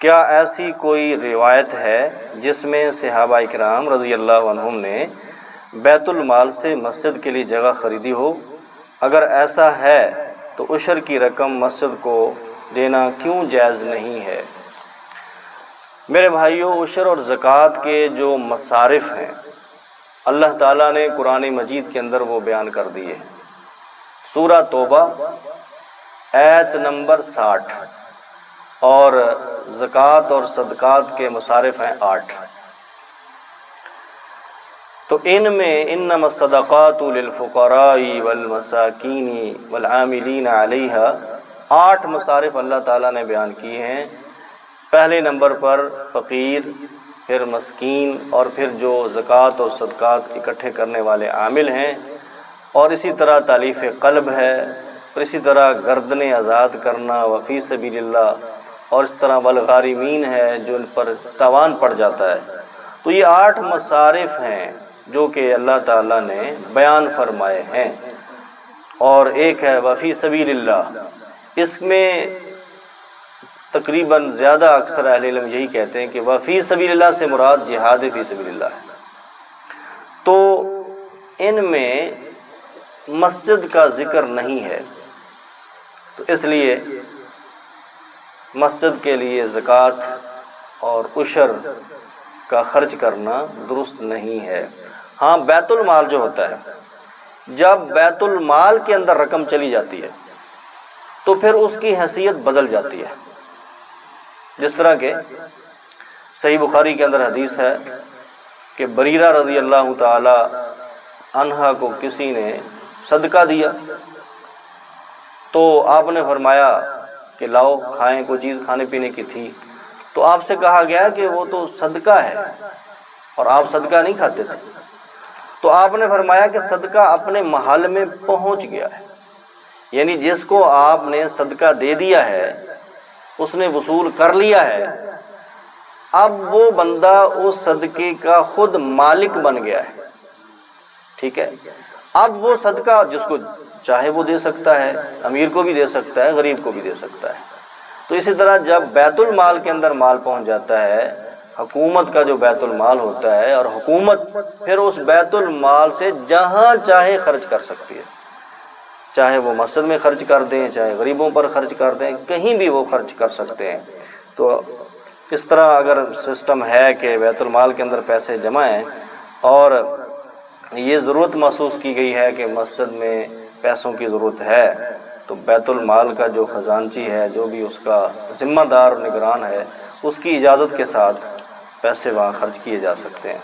کیا ایسی کوئی روایت ہے جس میں صحابہ اکرام رضی اللہ عنہم نے بیت المال سے مسجد کے لیے جگہ خریدی ہو؟ اگر ایسا ہے تو عشر کی رقم مسجد کو دینا کیوں جائز نہیں ہے؟ میرے بھائیوں، عشر اور زکوٰۃ کے جو مصارف ہیں اللہ تعالیٰ نے قرآن مجید کے اندر وہ بیان کر دیے۔ سورہ توبہ آیت نمبر 60، اور زکوٰۃ اور صدقات کے مصارف ہیں 8۔ تو ان میں انما الصدقات للفقراء والمساکین والعاملین علیہا 8 مصارف اللہ تعالیٰ نے بیان کیے ہیں۔ پہلے نمبر پر فقیر، پھر مسکین، اور پھر جو زکوٰۃ اور صدقات اکٹھے کرنے والے عامل ہیں، اور اسی طرح تالیف قلب ہے، اور اسی طرح گردنیں آزاد کرنا وفی سبیل اللہ، اور اس طرح والغارمین ہے جو ان پر تاوان پڑ جاتا ہے۔ تو یہ 8 مصارف ہیں جو کہ اللہ تعالیٰ نے بیان فرمائے ہیں، اور ایک ہے وفی سبیل اللہ۔ اس میں تقریباً زیادہ اکثر اہل علم یہی کہتے ہیں کہ وفی سبیل اللہ سے مراد جہاد فی سبیل اللہ ہے۔ تو ان میں مسجد کا ذکر نہیں ہے، تو اس لیے مسجد کے لیے زکوٰۃ اور عشر کا خرچ کرنا درست نہیں ہے۔ ہاں، بیت المال جو ہوتا ہے، جب بیت المال کے اندر رقم چلی جاتی ہے تو پھر اس کی حیثیت بدل جاتی ہے۔ جس طرح کہ صحیح بخاری کے اندر حدیث ہے کہ بریرہ رضی اللہ تعالی عنہا کو کسی نے صدقہ دیا، تو آپ نے فرمایا کہ لاؤ کھائیں، کوئی چیز کھانے پینے کی تھی، تو آپ سے کہا گیا کہ وہ تو صدقہ ہے اور آپ صدقہ نہیں کھاتے تھے۔ تو آپ نے فرمایا کہ صدقہ اپنے محل میں پہنچ گیا ہے، یعنی جس کو آپ نے صدقہ دے دیا ہے اس نے وصول کر لیا ہے، اب وہ بندہ اس صدقے کا خود مالک بن گیا ہے۔ ٹھیک ہے، اب وہ صدقہ جس کو چاہے وہ دے سکتا ہے، امیر کو بھی دے سکتا ہے، غریب کو بھی دے سکتا ہے۔ تو اسی طرح جب بیت المال کے اندر مال پہنچ جاتا ہے، حکومت کا جو بیت المال ہوتا ہے، اور حکومت پھر اس بیت المال سے جہاں چاہے خرچ کر سکتی ہے، چاہے وہ مسجد میں خرچ کر دیں، چاہے غریبوں پر خرچ کر دیں، کہیں بھی وہ خرچ کر سکتے ہیں۔ تو اس طرح اگر سسٹم ہے کہ بیت المال کے اندر پیسے جمع ہیں اور یہ ضرورت محسوس کی گئی ہے کہ مسجد میں پیسوں کی ضرورت ہے، تو بیت المال کا جو خزانچی ہے، جو بھی اس کا ذمہ دار اور نگران ہے، اس کی اجازت کے ساتھ پیسے وہاں خرچ کیے جا سکتے ہیں۔